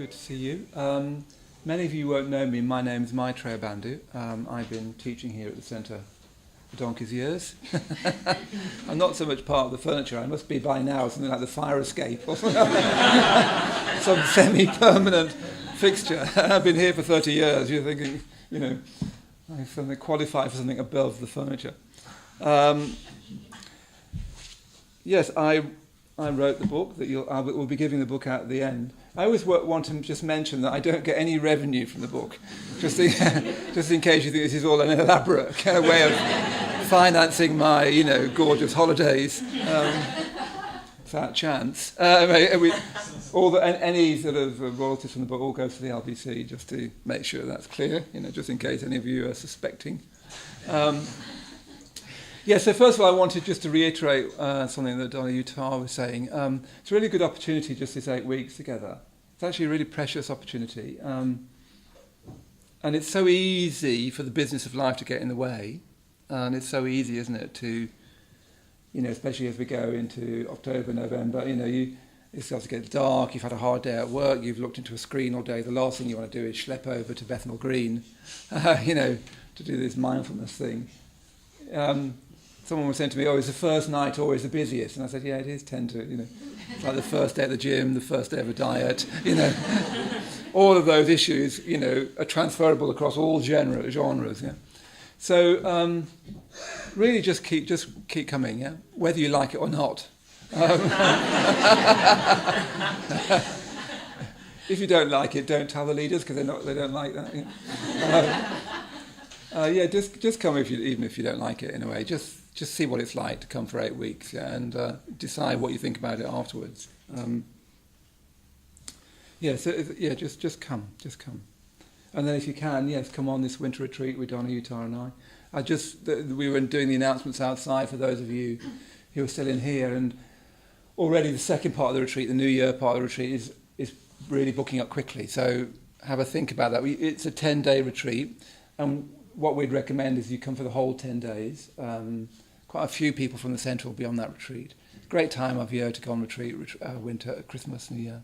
good to see you. Many of you won't know me. My name is Maitreya Bandhu. I've been teaching here at the centre for donkey's years. I'm not so much part of the furniture. I must be by now something like the fire escape or something. Some semi-permanent fixture. I've been here for 30 years. You're thinking, I something qualify for something above the furniture. Yes, I wrote the book that we'll be giving the book out at the end. I always want to just mention that I don't get any revenue from the book, just in case you think this is all an elaborate kind of way of financing my, gorgeous holidays. Without chance. Any sort of royalties from the book all goes to the LBC, just to make sure that's clear, just in case any of you are suspecting. So first of all, I wanted just to reiterate something that Donna Utah was saying. It's a really good opportunity, just this 8 weeks together. It's actually a really precious opportunity. And it's so easy for the business of life to get in the way. And it's so easy, isn't it, to, especially as we go into October, November, it starts to get dark, you've had a hard day at work, you've looked into a screen all day. The last thing you want to do is schlep over to Bethnal Green, to do this mindfulness thing. Someone was saying to me, it's the first night always the busiest. And I said, yeah, it is tend to, It's like the first day at the gym, the first day of a diet, All of those issues, are transferable across all genres, yeah. So really just keep coming, yeah, whether you like it or not. If you don't like it, don't tell the leaders, because they don't like that. Just come even if you don't like it in a way. Just see what it's like to come for 8 weeks, and decide what you think about it afterwards. Just come. And then if you can, yes, come on this winter retreat with Donna Utah and I. We were doing the announcements outside for those of you who are still in here, and already the second part of the retreat, the New Year part of the retreat, is really booking up quickly. So have a think about that. It's a 10-day retreat, and what we'd recommend is you come for the whole 10 days. Quite a few people from the centre will be on that retreat. Great time of year to go on retreat, winter, Christmas, New Year.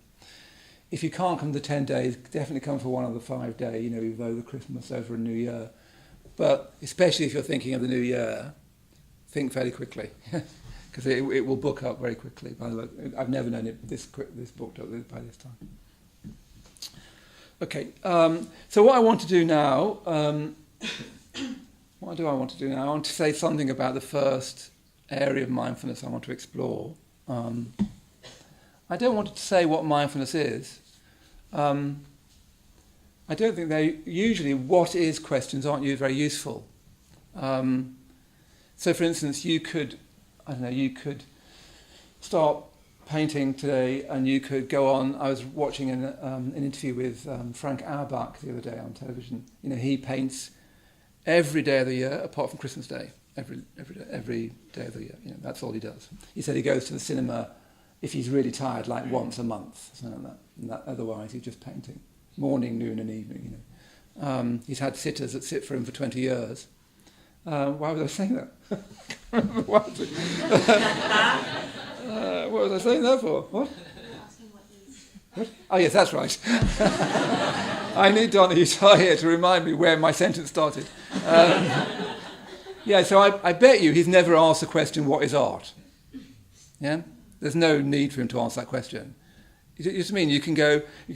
If you can't come the 10 days, definitely come for one of the 5 day, either the Christmas over and New Year. But especially if you're thinking of the New Year, think fairly quickly, because it will book up very quickly. By the way, I've never known it this booked up by this time. Okay, so what I want to do now, I want to say something about the first area of mindfulness I want to explore. I don't want to say what mindfulness is. I don't think usually what is questions aren't very useful. So for instance, you could start painting today, and you could go on. I was watching an interview with Frank Auerbach the other day on television. He paints every day of the year apart from Christmas Day. Every day of the year. That's all he does. He said he goes to the cinema if he's really tired, like once a month, something like that. And otherwise, he's just painting, morning, noon, and evening. He's had sitters that sit for him for 20 years. Why was I saying that? What was I saying that for? What? Oh yes, that's right. I need Donna Utah here to remind me where my sentence started. So I bet you he's never asked the question, what is art? Yeah? There's no need for him to answer that question. You just mean you can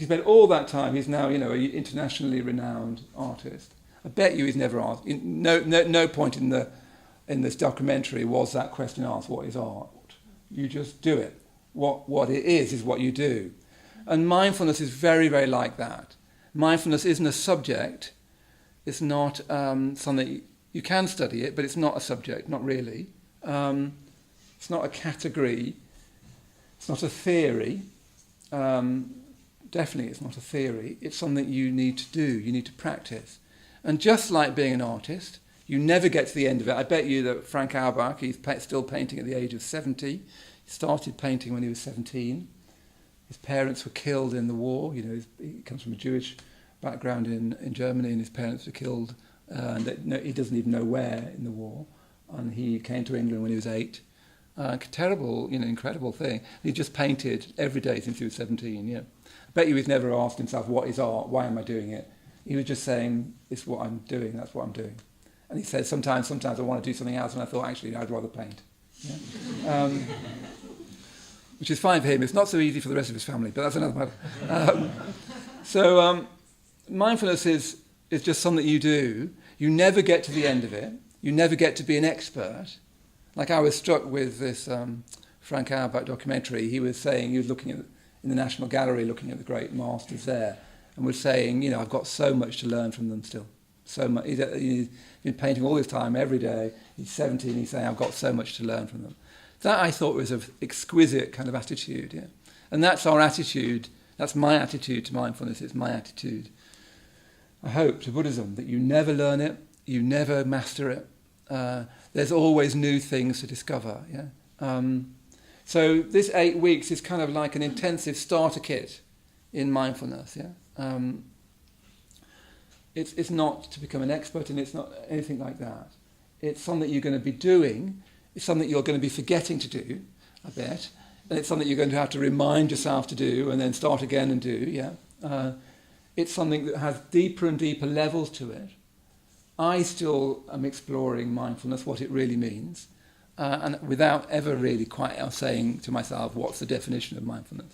spend all that time. He's now, an internationally renowned artist. I bet you he's never asked. No point in this documentary was that question asked, what is art? You just do it. What it is what you do. And mindfulness is very, very like that. Mindfulness isn't a subject. It's not something, you can study it, but it's not a subject, not really. It's not a category. It's not a theory. Definitely it's not a theory. It's something you need to do, you need to practice. And just like being an artist, you never get to the end of it. I bet you that Frank Auerbach, he's still painting at the age of 70. He started painting when he was 17. His parents were killed in the war. He comes from a Jewish background in Germany, and his parents were killed. He doesn't even know where in the war. And he came to England when he was 8. Terrible, incredible thing. He just painted every day since he was 17. bet you he's never asked himself, what is art? Why am I doing it? He was just saying, this is what I'm doing, that's what I'm doing. And he said, sometimes I want to do something else, and I thought, actually, I'd rather paint. Yeah? Which is fine for him. It's not so easy for the rest of his family, but that's another matter. Mindfulness is just something you do. You never get to the end of it. You never get to be an expert. Like I was struck with this Frank Auerbach documentary. He was saying, he was looking in the National Gallery, looking at the great masters there, and was saying, I've got so much to learn from them still. So much. He's been painting all this time, every day. He's 70, and he's saying, I've got so much to learn from them. That I thought was an exquisite kind of attitude, yeah. And that's our attitude. That's my attitude to mindfulness. It's my attitude, I hope, to Buddhism, that you never learn it, you never master it. There's always new things to discover, yeah. So this 8 weeks is kind of like an intensive starter kit in mindfulness, yeah. It's not to become an expert, and it's not anything like that. It's something you're going to be doing. It's something you're going to be forgetting to do, I bet. And it's something you're going to have to remind yourself to do and then start again and do, yeah. It's something that has deeper and deeper levels to it. I still am exploring mindfulness, what it really means, and without ever really quite saying to myself, what's the definition of mindfulness?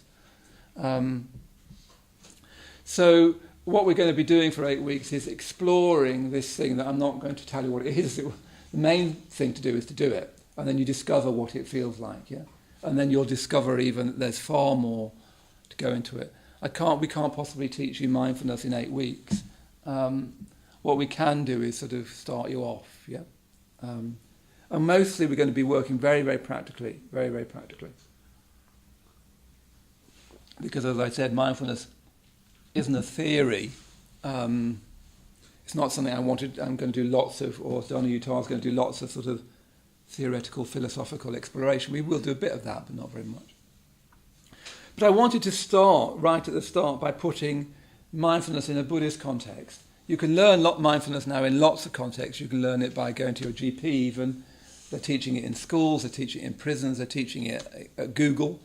So what we're going to be doing for 8 weeks is exploring this thing that I'm not going to tell you what it is. The main thing to do is to do it. And then you discover what it feels like, yeah. And then you'll discover even that there's far more to go into it. We can't possibly teach you mindfulness in 8 weeks. What we can do is sort of start you off, yeah. And mostly we're going to be working very, very practically, very, very practically. Because as I said, mindfulness isn't a theory. It's not something I'm going to do lots of, or Donna Utah is going to do lots of sort of theoretical, philosophical exploration. We will do a bit of that, but not very much. But I wanted to start right at the start by putting mindfulness in a Buddhist context. You can learn mindfulness now in lots of contexts. You can learn it by going to your GP even. They're teaching it in schools, they're teaching it in prisons, they're teaching it at Google.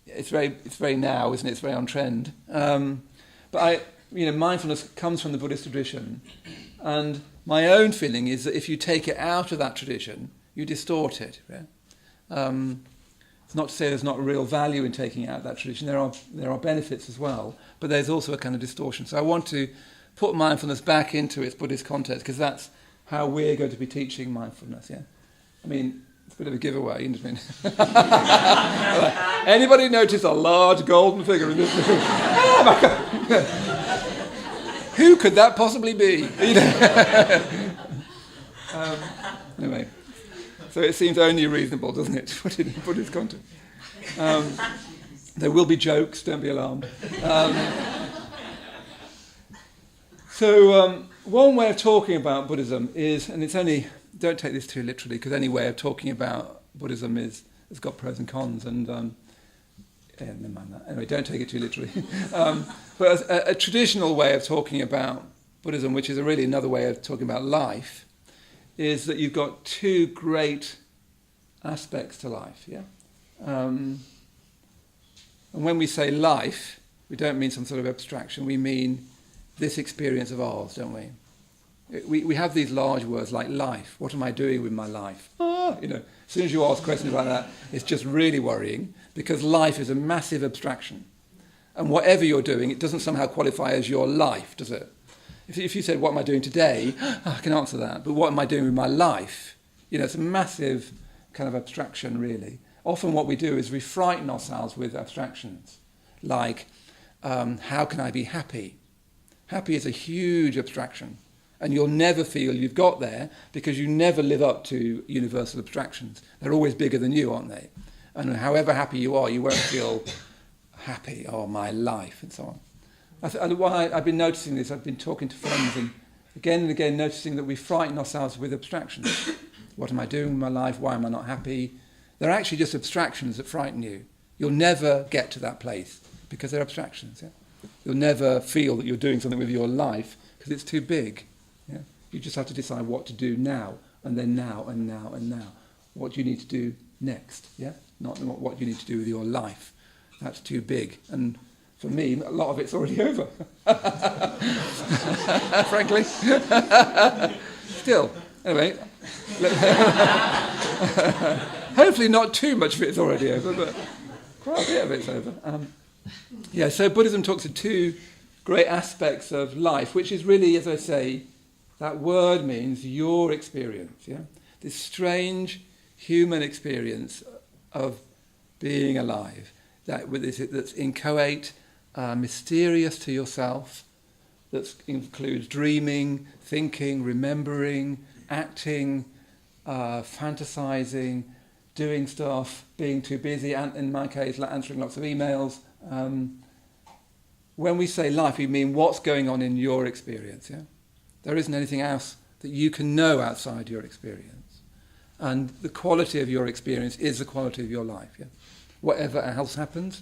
It's very now, isn't it? It's very on trend. Mindfulness comes from the Buddhist tradition, and my own feeling is that if you take it out of that tradition, you distort it. Yeah? It's not to say there's not real value in taking it out of that tradition. There are benefits as well, but there's also a kind of distortion. So I want to put mindfulness back into its Buddhist context, because that's how we're going to be teaching mindfulness. Yeah, I mean, it's a bit of a giveaway, isn't it? Anybody notice a large golden figure in this room? Oh my God! Who could that possibly be? Anyway, so it seems only reasonable, doesn't it, to put it in Buddhist context. There will be jokes, don't be alarmed. One way of talking about Buddhism is, and it's only, don't take this too literally, because any way of talking about Buddhism has got pros and cons, and never mind that. Anyway, don't take it too literally. But a traditional way of talking about Buddhism, which is really another way of talking about life, is that you've got two great aspects to life. Yeah, and when we say life, we don't mean some sort of abstraction. We mean this experience of ours, don't we? We have these large words like life. What am I doing with my life? As soon as you ask questions like that, it's just really worrying, because life is a massive abstraction. And whatever you're doing, it doesn't somehow qualify as your life, does it? If you said, what am I doing today? I can answer that. But what am I doing with my life? It's a massive kind of abstraction, really. Often what we do is we frighten ourselves with abstractions, like, how can I be happy? Happy is a huge abstraction. And you'll never feel you've got there, because you never live up to universal abstractions. They're always bigger than you, aren't they? And however happy you are, you won't feel happy, or my life, and so on. I've been noticing this. I've been talking to friends, and again noticing that we frighten ourselves with abstractions. What am I doing with my life? Why am I not happy? They're actually just abstractions that frighten you. You'll never get to that place, because they're abstractions. Yeah? You'll never feel that you're doing something with your life, because it's too big. Yeah? You just have to decide what to do now, and then now, and now, and now. What do you need to do next? Yeah, not what you need to do with your life. That's too big. And for me, a lot of it's already over. Frankly. Still. Anyway. Hopefully not too much of it's already over, but quite a bit of it's over. So Buddhism talks of two great aspects of life, which is really, as I say, that word means your experience. Yeah, this strange human experience of being alive, that's inchoate, mysterious to yourself, that includes dreaming, thinking, remembering, acting, fantasizing, doing stuff, being too busy, and in my case, answering lots of emails. When we say life, we mean what's going on in your experience. Yeah, there isn't anything else that you can know outside your experience, and the quality of your experience is the quality of your life. Yeah, whatever else happens,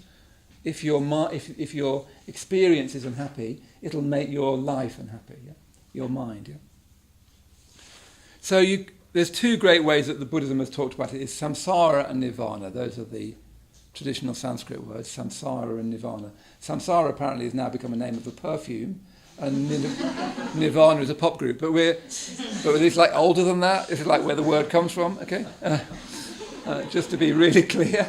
if your experience is unhappy, it'll make your life unhappy. Yeah, your mind. Yeah. So there's two great ways that the Buddhism has talked about it: is samsara and nirvana. Those are the traditional Sanskrit words, samsara and nirvana. Samsara apparently has now become a name of a perfume, and Nirvana is a pop group. But it's like older than that. This is like where the word comes from. Okay, just to be really clear.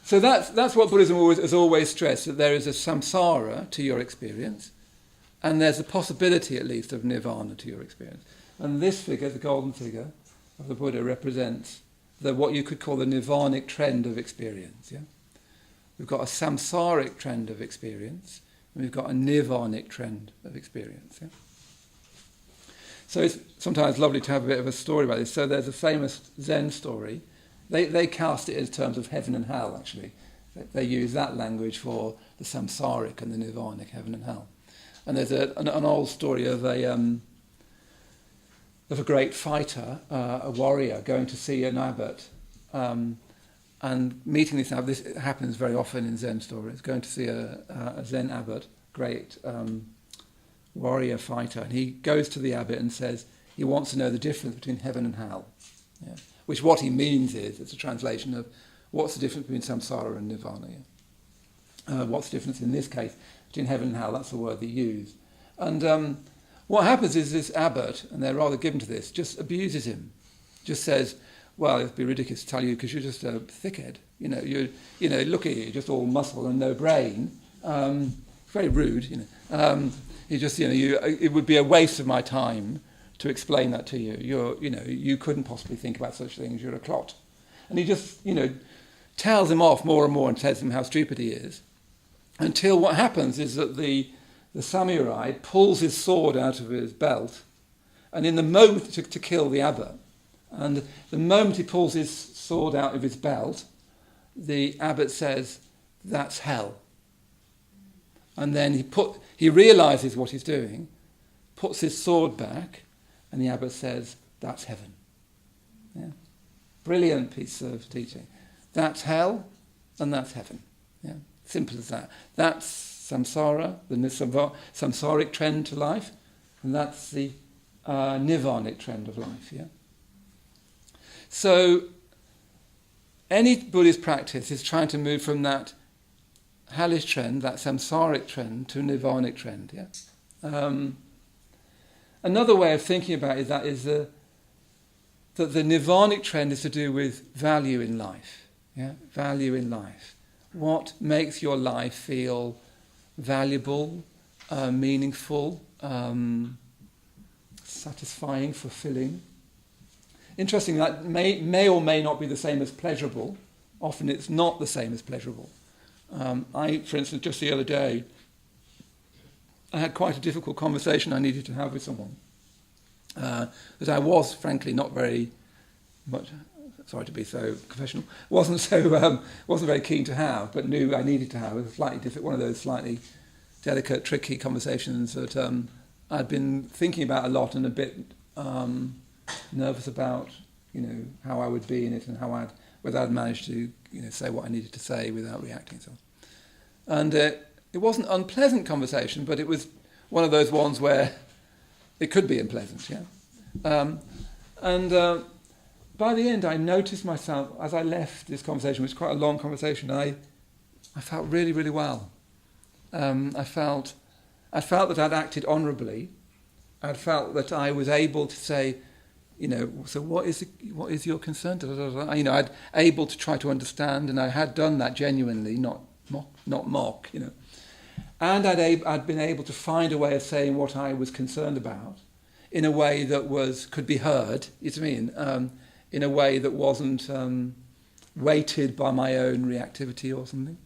So that's what Buddhism has always stressed, that there is a samsara to your experience, and there's a possibility, at least, of nirvana to your experience. And this figure, the golden figure of the Buddha, represents what you could call the nirvanic trend of experience. Yeah, we've got a samsaric trend of experience, and we've got a nirvanic trend of experience. Yeah? So it's sometimes lovely to have a bit of a story about this. So there's a famous Zen story. They cast it in terms of heaven and hell, actually. They use that language for the samsaric and the nirvanic, heaven and hell. And there's an old story of a great fighter, a warrior, going to see an abbot, and meeting this abbot. This happens very often in Zen stories. Going to see a Zen abbot, great warrior fighter, and he goes to the abbot and says he wants to know the difference between heaven and hell. Yeah. Which what he means is, it's a translation of what's the difference between samsara and nirvana. Yeah? What's the difference in this case between heaven and hell? That's the word they use. And what happens is this abbot, and they're rather given to this, just abuses him. Just says, well, it'd be ridiculous to tell you because you're just a thickhead. Look at you, just all muscle and no brain. Very rude. It would be a waste of my time to explain that to you. You couldn't possibly think about such things. You're a clot. And he just, tells him off more and more and tells him how stupid he is. Until what happens is that the samurai pulls his sword out of his belt, and in the moment to kill the abbot, and the moment he pulls his sword out of his belt, the abbot says, "That's hell." And then he realizes what he's doing, puts his sword back, and the abbot says, "That's heaven." Yeah. Brilliant piece of teaching. That's hell, and that's heaven. Yeah. Simple as that. That's samsara, the samsaric trend to life, and that's the nirvanic trend of life. Yeah. So any Buddhist practice is trying to move from that hellish trend, that samsaric trend, to a nirvanic trend. Yeah. Another way of thinking about it is that the nirvanic trend is to do with value in life. Yeah, value in life. What makes your life feel valuable, meaningful, satisfying, fulfilling? Interesting, that may or may not be the same as pleasurable. Often it's not the same as pleasurable. For instance, just the other day, I had quite a difficult conversation I needed to have with someone that I was, frankly, not very much. Sorry to be so professional. Wasn't very keen to have, but knew I needed to have. It was slightly different, one of those slightly delicate, tricky conversations that I'd been thinking about a lot and a bit nervous about, how I would be in it and whether I'd managed to, say what I needed to say without reacting. So, and it wasn't an unpleasant conversation, but it was one of those ones where it could be unpleasant. Yeah, by the end, I noticed myself, as I left this conversation, which was quite a long conversation, I felt really, really well. I felt that I'd acted honourably. I felt that I was able to say, so what is your concern? I'd able to try to understand, and I had done that genuinely, not mock. And I'd been able to find a way of saying what I was concerned about in a way that could be heard. You know what I mean? In a way that wasn't weighted by my own reactivity or something.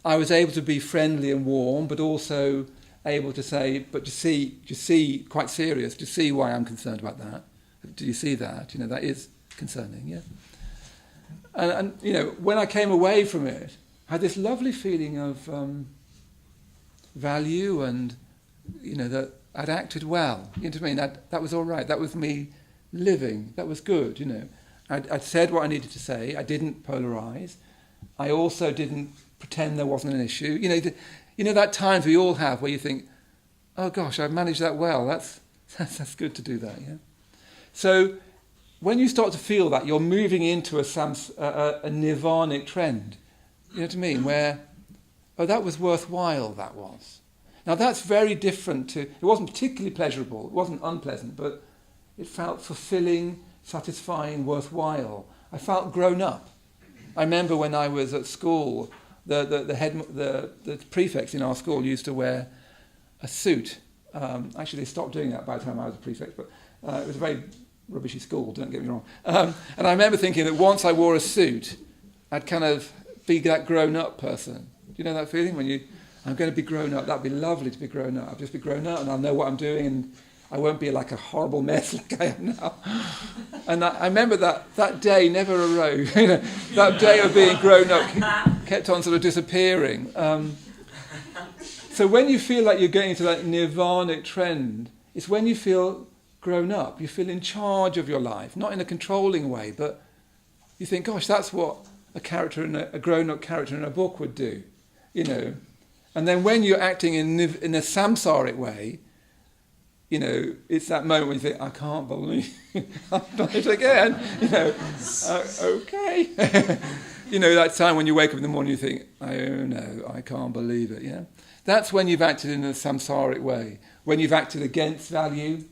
I was able to be friendly and warm, but also able to say, but to see, quite serious, to see why I'm concerned about that. Do you see that? That is concerning, yeah. And when I came away from it, I had this lovely feeling of value and, that I'd acted well. You know what I mean? That was all right. That was me living. That was good, I'd said what I needed to say. I didn't polarise. I also didn't pretend there wasn't an issue. That times we all have where you think, oh gosh, I've managed that well. That's good to do that, yeah. So when you start to feel that, you're moving into a nirvanic trend. You know what I mean? Where, that was worthwhile, that was. Now that's very different to, it wasn't particularly pleasurable, it wasn't unpleasant, but it felt fulfilling, satisfying, worthwhile. I felt grown up. I remember when I was at school, the prefects in our school used to wear a suit. Actually, they stopped doing that by the time I was a prefect, but it was a very rubbishy school, don't get me wrong. And I remember thinking that once I wore a suit, I'd kind of be that grown-up person. Do you know that feeling? I'm going to be grown up. That'd be lovely to be grown up. I'll just be grown up and I'll know what I'm doing and I won't be like a horrible mess like I am now. And I remember that day never arose. That day of being grown up kept on sort of disappearing. So when you feel like you're getting into that nirvanic trend, it's when you feel grown up. You feel in charge of your life, not in a controlling way, but you think, gosh, that's what a grown-up character in a book would do, And then when you're acting in a samsaric way, it's that moment when you think, I can't believe I've done it again. Okay. That time when you wake up in the morning, you think, oh no, I can't believe it. Yeah, that's when you've acted in a samsaric way. When you've acted against value,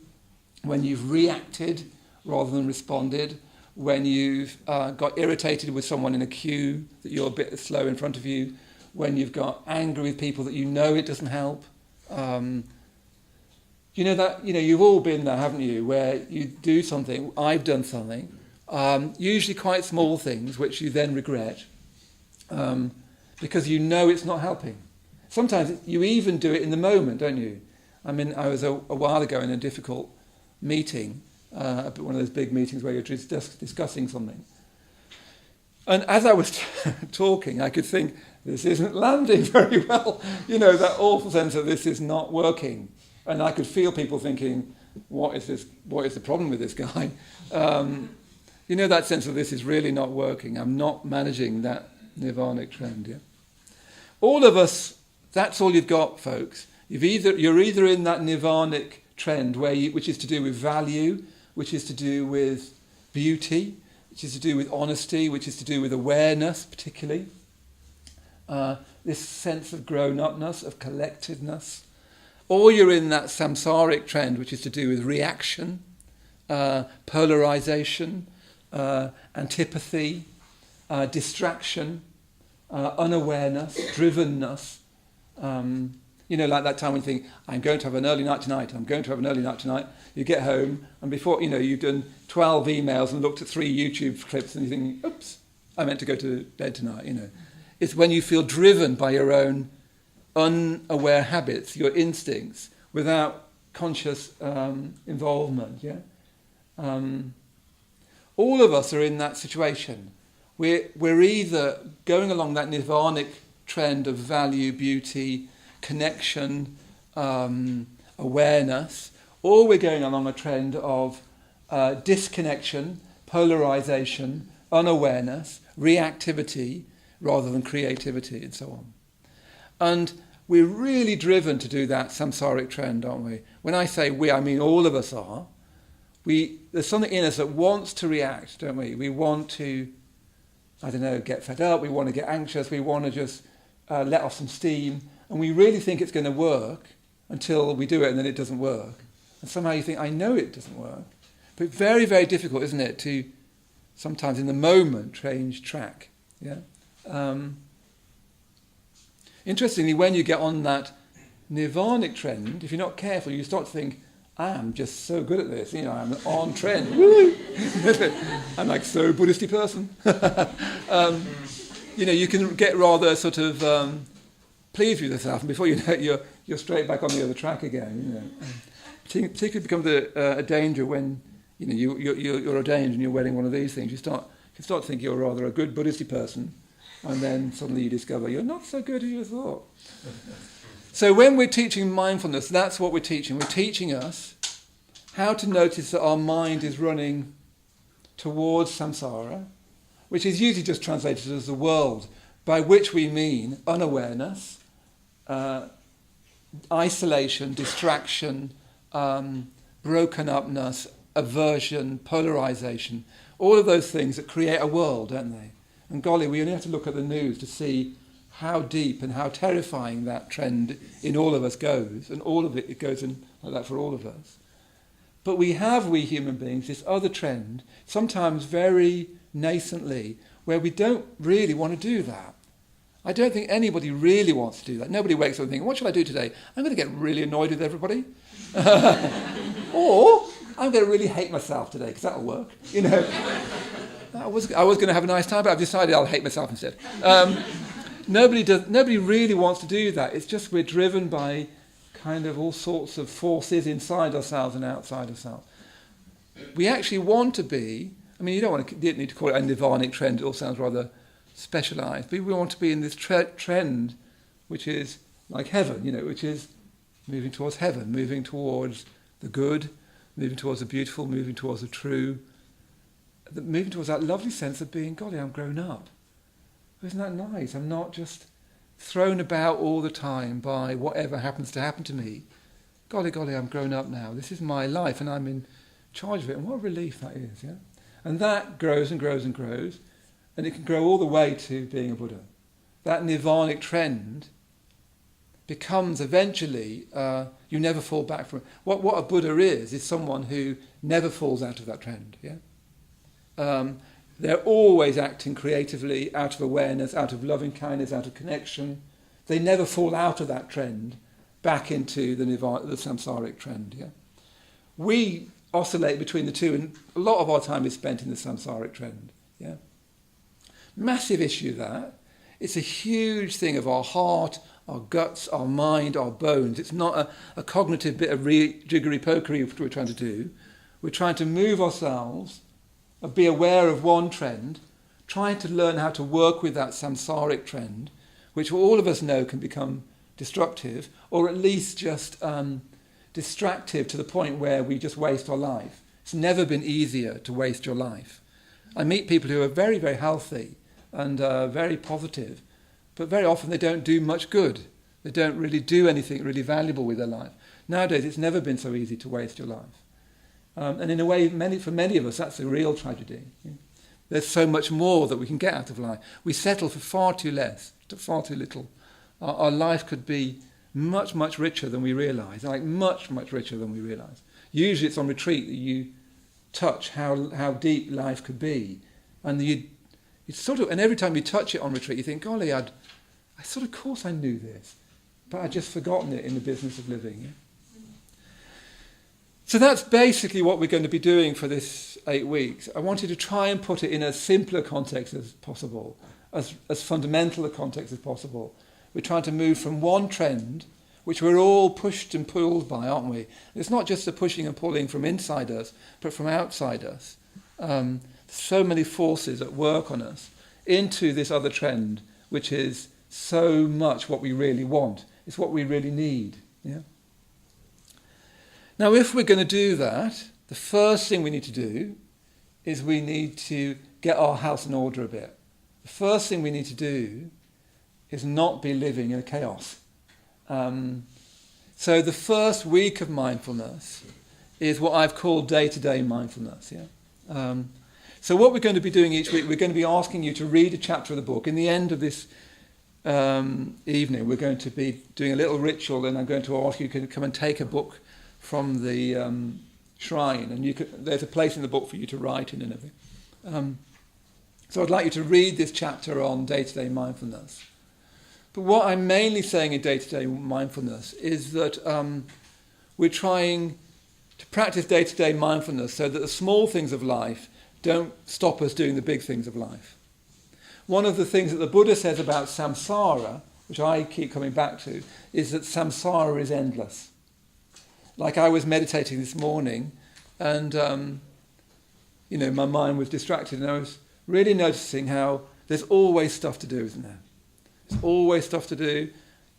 when you've reacted rather than responded, when you've got irritated with someone in a queue that you're a bit slow in front of you, when you've got angry with people that it doesn't help. You've all been there, haven't you, where you do something, I've done something, usually quite small things, which you then regret, because it's not helping. Sometimes you even do it in the moment, don't you? I was a while ago in a difficult meeting, one of those big meetings where you're just discussing something. And as I was talking, I could think, this isn't landing very well. That awful sense of this is not working. And I could feel people thinking, what is this? What is the problem with this guy? That sense of this is really not working. I'm not managing that nirvanic trend. Yeah? All of us, that's all you've got, folks. You're either in that nirvanic trend which is to do with value, which is to do with beauty, which is to do with honesty, which is to do with awareness, particularly. This sense of grown-upness, of collectedness. Or you're in that samsaric trend, which is to do with reaction, polarization, antipathy, distraction, unawareness, drivenness. Like that time when you think, I'm going to have an early night tonight. You get home, and before, you've done 12 emails and looked at 3 YouTube clips, and you think, oops, I meant to go to bed tonight, It's when you feel driven by your own unaware habits, your instincts, without conscious involvement. Yeah, all of us are in that situation. We're either going along that nirvanic trend of value, beauty, connection, awareness, or we're going along a trend of disconnection, polarization, unawareness, reactivity, rather than creativity, and so on. And we're really driven to do that samsaric trend, aren't we? When I say we, I mean all of us are. there's something in us that wants to react, don't we? We want to, I don't know, get fed up, we want to get anxious, we want to just let off some steam, and we really think it's going to work until we do it and then it doesn't work. And somehow you think, I know it doesn't work. But very, very difficult, isn't it, to sometimes in the moment change track. Yeah. Interestingly, when you get on that nirvanic trend, if you're not careful, you start to think, I am just so good at this. You know, I'm on trend. I'm like so Buddhisty person. You know, you can get rather sort of pleased with yourself, and before you know it, you're straight back on the other track again. You know, particularly becomes a danger when you know you're ordained and you're wearing one of these things. You start to think you're rather a good Buddhisty person, and then suddenly you discover you're not so good as you thought. So when we're teaching mindfulness, that's what we're teaching. We're teaching us how to notice that our mind is running towards samsara, which is usually just translated as the world, by which we mean unawareness, isolation, distraction, broken upness, aversion, polarization, all of those things that create a world, don't they? And golly, we only have to look at the news to see how deep and how terrifying that trend in all of us goes, and all of it goes in like that for all of us. But we human beings, this other trend, sometimes very nascently, where we don't really want to do that. I don't think anybody really wants to do that. Nobody wakes up thinking, what shall I do today? I'm going to get really annoyed with everybody. Or I'm going to really hate myself today, because that'll work. You know, I was going to have a nice time, but I've decided I'll hate myself instead. Nobody really wants to do that. It's just we're driven by kind of all sorts of forces inside ourselves and outside ourselves. We actually want to be, I mean, you don't need to call it a nirvanic trend, it all sounds rather specialised, but we want to be in this trend which is like heaven, you know, which is moving towards heaven, moving towards the good, moving towards the beautiful, moving towards the true, moving towards that lovely sense of being, golly, I'm grown up. Isn't that nice? I'm not just thrown about all the time by whatever happens to happen to me. Golly, I'm grown up now. This is my life and I'm in charge of it. And what a relief that is, yeah? And that grows and grows and grows. And it can grow all the way to being a Buddha. That nirvanic trend becomes eventually, you never fall back from it. What a Buddha is someone who never falls out of that trend, yeah? They're always acting creatively, out of awareness, out of loving kindness, out of connection. They never fall out of that trend back into the samsaric trend. Yeah, we oscillate between the two, and a lot of our time is spent in the samsaric trend. Yeah, massive issue that. It's a huge thing of our heart, our guts, our mind, our bones. It's not a cognitive bit of jiggery-pokery we're trying to do. We're trying to move ourselves, be aware of one trend, trying to learn how to work with that samsaric trend, which all of us know can become destructive, or at least just distractive to the point where we just waste our life. It's never been easier to waste your life. I meet people who are very, very healthy and very positive, but very often they don't do much good. They don't really do anything really valuable with their life. Nowadays, it's never been so easy to waste your life. And in a way, for many of us, that's a real tragedy. There's so much more that we can get out of life. We settle for far too little. Our life could be much, much richer than we realise, like much, much richer than we realise. Usually it's on retreat that you touch how deep life could be. And and every time you touch it on retreat, you think, golly, of course I knew this, but I'd just forgotten it in the business of living. Yeah? So that's basically what we're going to be doing for this 8 weeks. I wanted to try and put it in as simpler context as possible, as fundamental a context as possible. We're trying to move from one trend, which we're all pushed and pulled by, aren't we? It's not just the pushing and pulling from inside us, but from outside us. So many forces at work on us into this other trend, which is so much what we really want. It's what we really need, yeah? Now, if we're going to do that, the first thing we need to do is we need to get our house in order a bit. The first thing we need to do is not be living in a chaos. So the first week of mindfulness is what I've called day-to-day mindfulness. Yeah. So what we're going to be doing each week, we're going to be asking you to read a chapter of the book. In the end of this evening, we're going to be doing a little ritual, and I'm going to ask you to come and take a book from the shrine, and there's a place in the book for you to write in and everything. So I'd like you to read this chapter on day-to-day mindfulness. But what I'm mainly saying in day-to-day mindfulness is that we're trying to practice day-to-day mindfulness so that the small things of life don't stop us doing the big things of life. One of the things that the Buddha says about samsara, which I keep coming back to, is that samsara is endless. Like I was meditating this morning and, my mind was distracted, and I was really noticing how there's always stuff to do, isn't there? There's always stuff to do.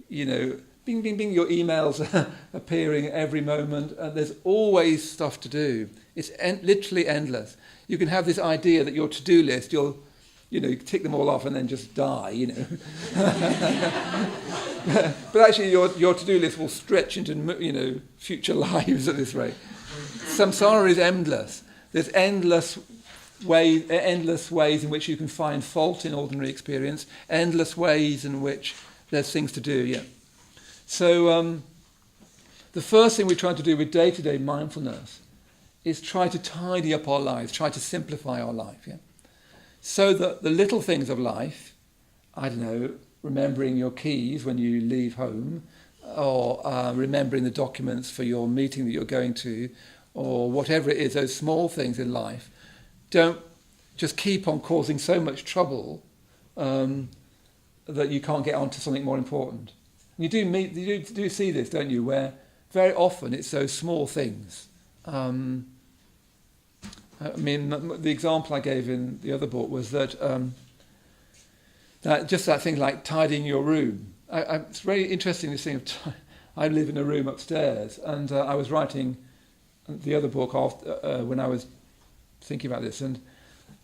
Bing, bing, bing, your emails are appearing every moment. There's always stuff to do. It's literally endless. You can have this idea that your to-do list, you'll tick them all off and then just die, But actually your to-do list will stretch into, future lives at this rate. Samsara is endless. There's endless ways in which you can find fault in ordinary experience, endless ways in which there's things to do, yeah. So the first thing we're trying to do with day-to-day mindfulness is try to tidy up our lives, try to simplify our life, yeah. So that the little things of life, I don't know, remembering your keys when you leave home, or remembering the documents for your meeting that you're going to, or whatever it is, those small things in life, don't just keep on causing so much trouble that you can't get on to something more important. You do see this, don't you, where very often it's those small things. The example I gave in the other book was that that thing like tidying your room. It's very interesting, this thing of I live in a room upstairs, and I was writing the other book after, when I was thinking about this, and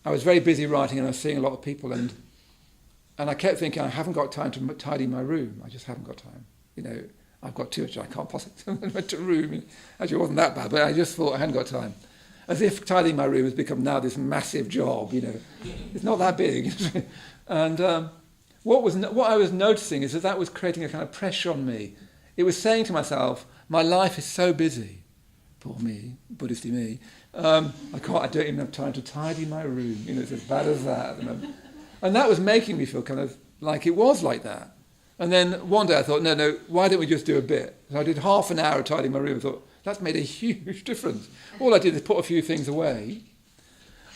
I was very busy writing, and I was seeing a lot of people, and I kept thinking, I haven't got time to tidy my room. I just haven't got time. I've got too much. I can't possibly rent a room. Actually, it wasn't that bad, but I just thought I hadn't got time. As if tidying my room has become now this massive job. It's not that big. And what I was noticing is that was creating a kind of pressure on me. It was saying to myself, my life is so busy. Poor me, Buddhisty me. I don't even have time to tidy my room. It's as bad as that at the moment. And that was making me feel kind of like it was like that. And then one day I thought, no, why don't we just do a bit? So I did half an hour tidying my room. I thought, that's made a huge difference. All I did is put a few things away.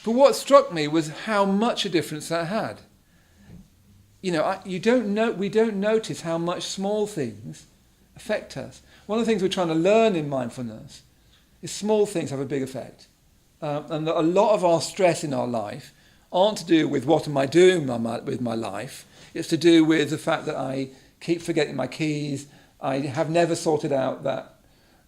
But what struck me was how much a difference that had. We don't notice how much small things affect us. One of the things we're trying to learn in mindfulness is small things have a big effect. And that a lot of our stress in our life aren't to do with what am I doing with my life. It's to do with the fact that I keep forgetting my keys. I have never sorted out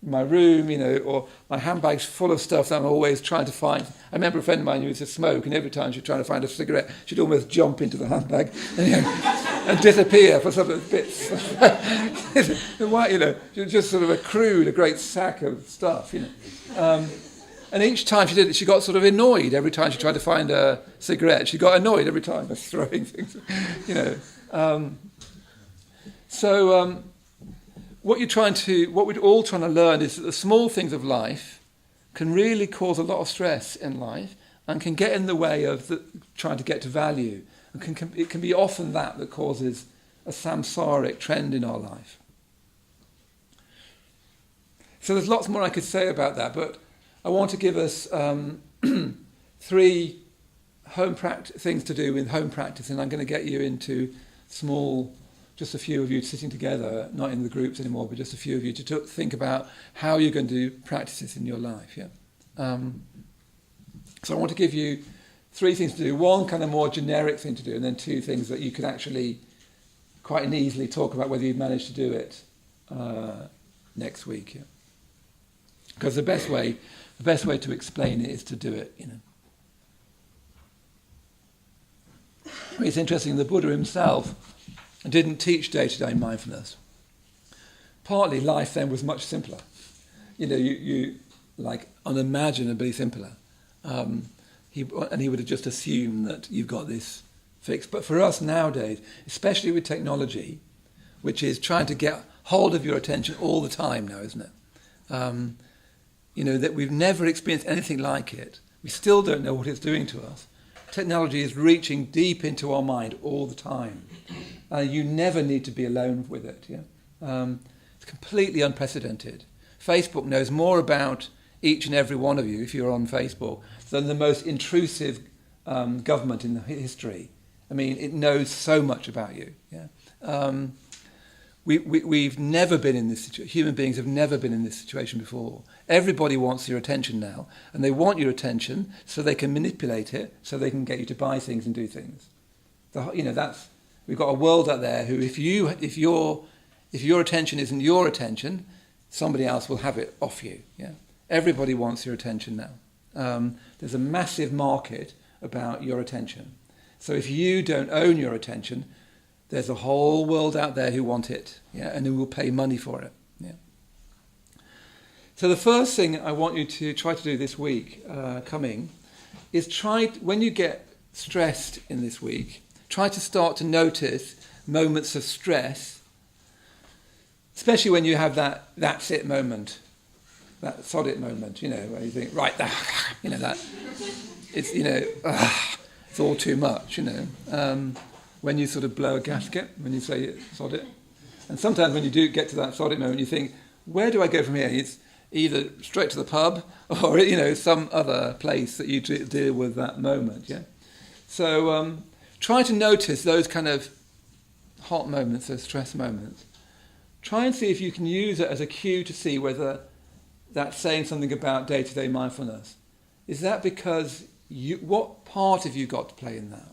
my room, or my handbag's full of stuff that I'm always trying to find. I remember a friend of mine who used to smoke, and every time she'd trying to find a cigarette, she'd almost jump into the handbag and disappear for some of the bits. Just sort of accrued a great sack of stuff, And each time she did it, she got sort of annoyed. Every time she tried to find a cigarette, she got annoyed every time by throwing things, What we're all trying to learn is that the small things of life can really cause a lot of stress in life and can get in the way of trying to get to value. And it can be often that causes a samsaric trend in our life. So there's lots more I could say about that, but I want to give us 3 things to do with home practice, and I'm going to get you into just a few of you sitting together, not in the groups anymore, but just a few of you to think about how you're going to do practices in your life. Yeah. So I want to give you 3 things to do. 1 kind of more generic thing to do, and then 2 things that you can actually quite easily talk about whether you've managed to do it next week. Yeah. Because the best way to explain it is to do it. It's interesting. The Buddha himself didn't teach day-to-day mindfulness. Partly, life then was much simpler. You like unimaginably simpler. He would have just assumed that you've got this fixed. But for us nowadays, especially with technology, which is trying to get hold of your attention all the time now, isn't it? That we've never experienced anything like it. We still don't know what it's doing to us. Technology is reaching deep into our mind all the time. You never need to be alone with it. Yeah? It's completely unprecedented. Facebook knows more about each and every one of you, if you're on Facebook, than the most intrusive government in the history. I mean, it knows so much about you. Yeah? We've never been in this situation. Human beings have never been in this situation before. Everybody wants your attention now, and they want your attention so they can manipulate it, so they can get you to buy things and do things. We've got a world out there who, if your attention isn't your attention, somebody else will have it off you. Yeah, everybody wants your attention now. There's a massive market about your attention. So if you don't own your attention, there's a whole world out there who want it, yeah, and who will pay money for it. Yeah. So the first thing I want you to try to do this week coming is when you get stressed in this week, try to start to notice moments of stress, especially when you have that's it moment, that sod it moment, where you think, right, that, it's, it's all too much, when you sort of blow a gasket, when you say sod it. And sometimes when you do get to that sod it moment, you think, where do I go from here? It's either straight to the pub or, some other place that you deal with that moment, yeah? So try to notice those kind of hot moments, those stress moments. Try and see if you can use it as a cue to see whether that's saying something about day-to-day mindfulness. Is that because what part have you got to play in that?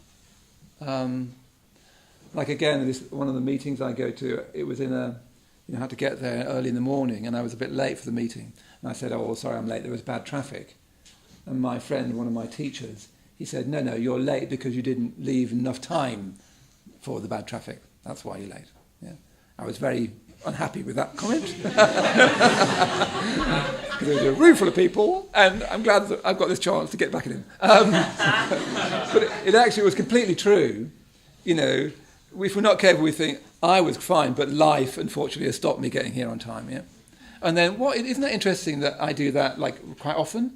Like again, one of the meetings I go to, it was I had to get there early in the morning, and I was a bit late for the meeting. And I said, "Oh, sorry, I'm late. There was bad traffic." And my friend, one of my teachers, he said, "No, you're late because you didn't leave enough time for the bad traffic. That's why you're late." Yeah, I was very unhappy with that comment because there was a room full of people, and I'm glad that I've got this chance to get back at him. But it actually was completely true. If we're not careful, we think, I was fine, but life, unfortunately, has stopped me getting here on time, yeah? And then, isn't that interesting that I do that, quite often?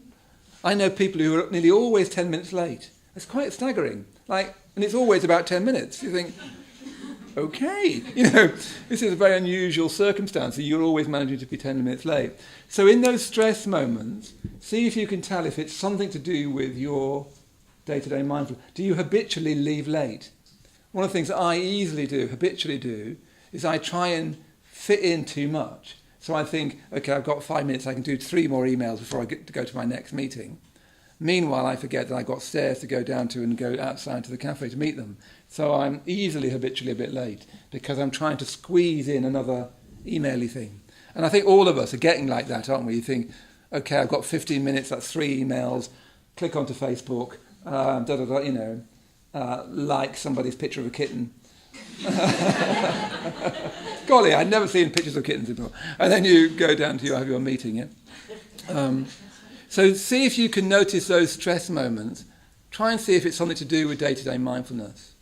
I know people who are nearly always 10 minutes late. It's quite staggering. And it's always about 10 minutes. You think, okay, this is a very unusual circumstance, that you're always managing to be 10 minutes late. So in those stress moments, see if you can tell if it's something to do with your day-to-day mindfulness. Do you habitually leave late? One of the things that I habitually do, is I try and fit in too much. So I think, okay, I've got 5 minutes, I can do 3 more emails before I get to go to my next meeting. Meanwhile, I forget that I've got stairs to go down to and go outside to the cafe to meet them. So I'm habitually a bit late, because I'm trying to squeeze in another email-y thing. And I think all of us are getting like that, aren't we? You think, okay, I've got 15 minutes, that's 3 emails, click onto Facebook, like somebody's picture of a kitten. Golly, I'd never seen pictures of kittens before. And then you go down to have your meeting, yeah? So see if you can notice those stress moments. Try and see if it's something to do with day-to-day mindfulness.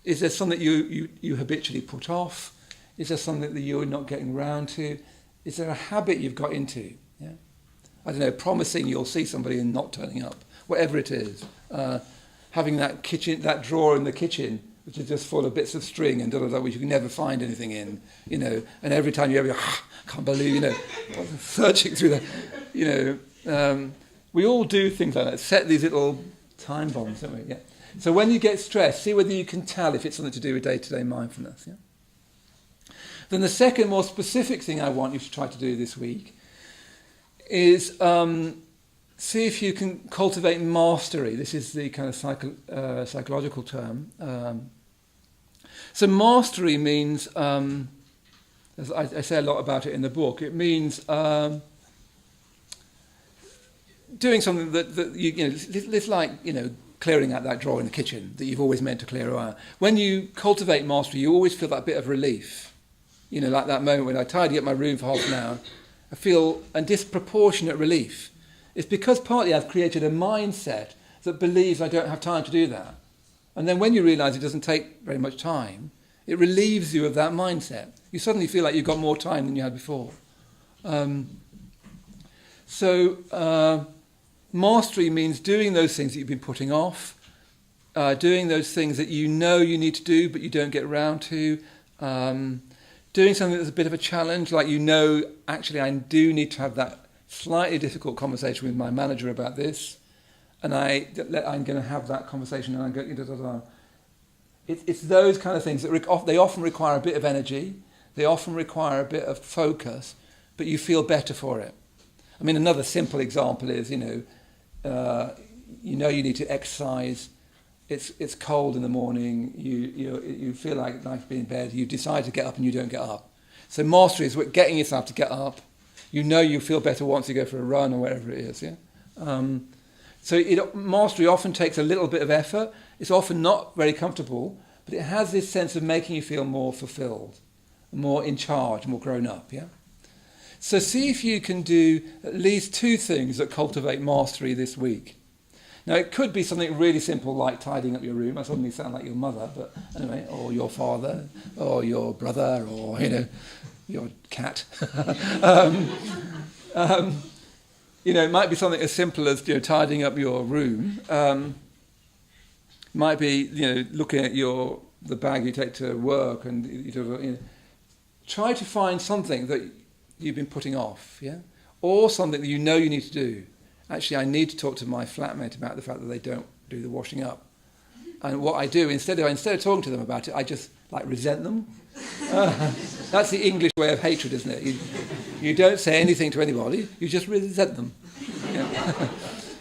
Is there something you habitually put off? Is there something that you're not getting round to? Is there a habit you've got into? Yeah? I don't know, promising you'll see somebody and not turning up, whatever it is. Having that drawer in the kitchen, which is just full of bits of string and which you can never find anything in, and every time you ever go, I can't believe, searching through that, we all do things like that, set these little time bombs, don't we? Yeah. So when you get stressed, see whether you can tell if it's something to do with day-to-day mindfulness. Yeah? Then the second, more specific thing I want you to try to do this week is see if you can cultivate mastery. This is the kind of psychological term. So mastery means, as I say a lot about it in the book, it means doing something that it's like, clearing out that drawer in the kitchen that you've always meant to clear out. When you cultivate mastery, you always feel that bit of relief. Like that moment when I tidy up my room for half an hour, I feel a disproportionate relief. It's because partly I've created a mindset that believes I don't have time to do that. And then when you realise it doesn't take very much time, it relieves you of that mindset. You suddenly feel like you've got more time than you had before. Mastery means doing those things that you've been putting off, doing those things that you know you need to do but you don't get around to, doing something that's a bit of a challenge, like actually I do need to have that slightly difficult conversation with my manager about this, and I'm going to have that conversation, and I'm going to... It's those kind of things that they often require a bit of energy, they often require a bit of focus, but you feel better for it. I mean, another simple example is, you need to exercise. It's cold in the morning. You feel like nice being in bed. You decide to get up and you don't get up. So mastery is getting yourself to get up. You feel better once you go for a run or whatever it is. Yeah. Mastery often takes a little bit of effort. It's often not very comfortable, but it has this sense of making you feel more fulfilled, more in charge, more grown up. Yeah. So see if you can do at least 2 things that cultivate mastery this week. Now, it could be something really simple like tidying up your room. I suddenly sound like your mother, but anyway, or your father, or your brother, or, your cat. It might be something as simple as, tidying up your room. It might be, looking at the bag you take to work and try to find something that you've been putting off, yeah? Or something that you know you need to do. Actually, I need to talk to my flatmate about the fact that they don't do the washing up. And what I do, instead of talking to them about it, I just, resent them. That's the English way of hatred, isn't it? You don't say anything to anybody, you just resent them. Yeah.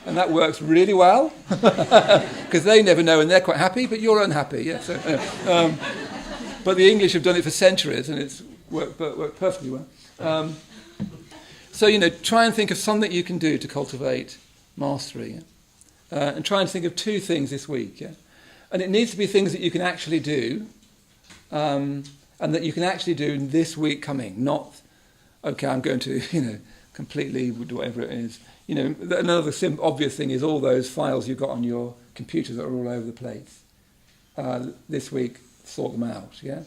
And that works really well, because they never know and they're quite happy, but you're unhappy. Yeah. So, but the English have done it for centuries, and it's worked perfectly well. Try and think of something you can do to cultivate mastery. Yeah? And try and think of 2 things this week. Yeah? And it needs to be things that you can actually do, and that you can actually do this week coming, not, okay, I'm going to, completely do whatever it is. Another obvious thing is all those files you've got on your computer that are all over the place. This week, sort them out, yeah?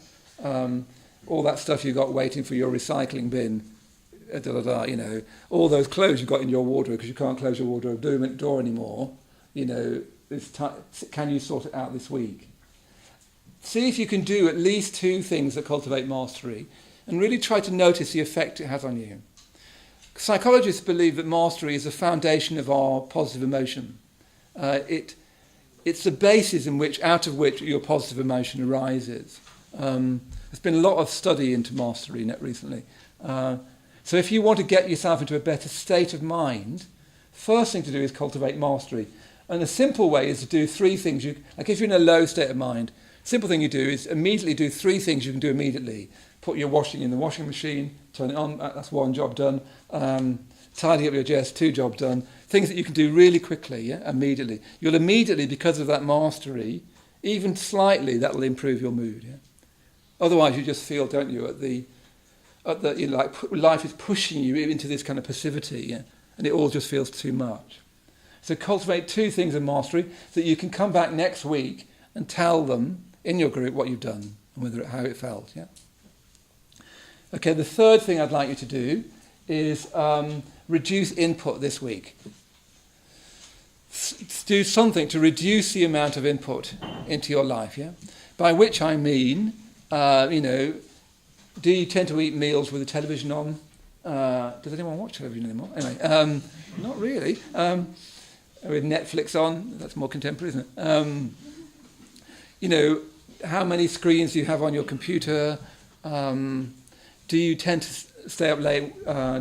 All that stuff you've got waiting for your recycling bin, all those clothes you've got in your wardrobe because you can't close your wardrobe door anymore, can you sort it out this week? See if you can do at least 2 things that cultivate mastery and really try to notice the effect it has on you. Psychologists believe that mastery is the foundation of our positive emotion. It's the basis out of which your positive emotion arises. There's been a lot of study into mastery recently. So if you want to get yourself into a better state of mind, first thing to do is cultivate mastery. And a simple way is to do 3 things. Like if you're in a low state of mind, simple thing you do is immediately do 3 things you can do immediately. Put your washing in the washing machine, turn it on, that's 1 job done. Tidy up your desk, 2 jobs done. Things that you can do really quickly, yeah, immediately. You'll immediately, because of that mastery, even slightly, that will improve your mood. Yeah? Otherwise, you just feel, don't you, life is pushing you into this kind of passivity, yeah? And it all just feels too much. So cultivate 2 things of mastery so that you can come back next week and tell them in your group what you've done and how it felt. Yeah. Okay, the 3rd thing I'd like you to do is reduce input this week. Do something to reduce the amount of input into your life. Yeah, by which I mean, do you tend to eat meals with the television on? Does anyone watch television anymore? Anyway, not really. With Netflix on, that's more contemporary, isn't it? How many screens do you have on your computer? Do you tend to stay up late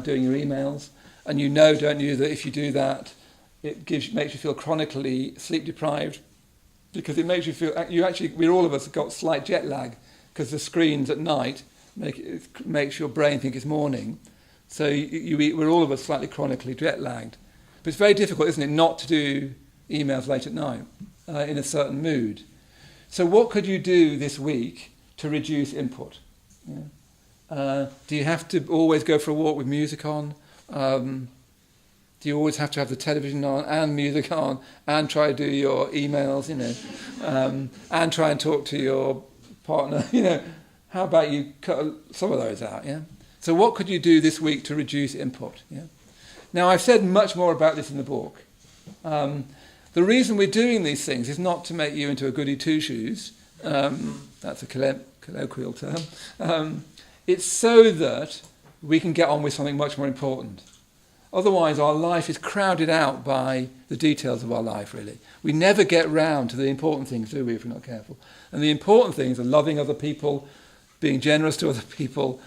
doing your emails? And don't you, that if you do that, it makes you feel chronically sleep deprived, because it makes you feel we all of us have got slight jet lag because the screens at night makes your brain think it's morning. So we're all of us slightly chronically jet lagged. But it's very difficult, isn't it, not to do emails late at night in a certain mood. So what could you do this week to reduce input? Yeah? Do you have to always go for a walk with music on? Do you always have to have the television on and music on and try to do your emails, and try and talk to your partner, How about you cut some of those out, yeah? So what could you do this week to reduce input, yeah? Now, I've said much more about this in the book. The reason we're doing these things is not to make you into a goody two-shoes. That's a colloquial term. It's so that we can get on with something much more important. Otherwise, our life is crowded out by the details of our life, really. We never get round to the important things, do we, if we're not careful? And the important things are loving other people, being generous to other people,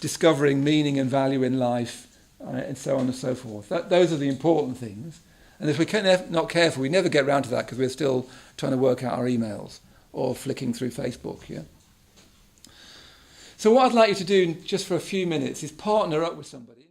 discovering meaning and value in life, and so on and so forth. Those are the important things. And if we're not careful, we never get round to that because we're still trying to work out our emails or flicking through Facebook, yeah? So what I'd like you to do just for a few minutes is partner up with somebody.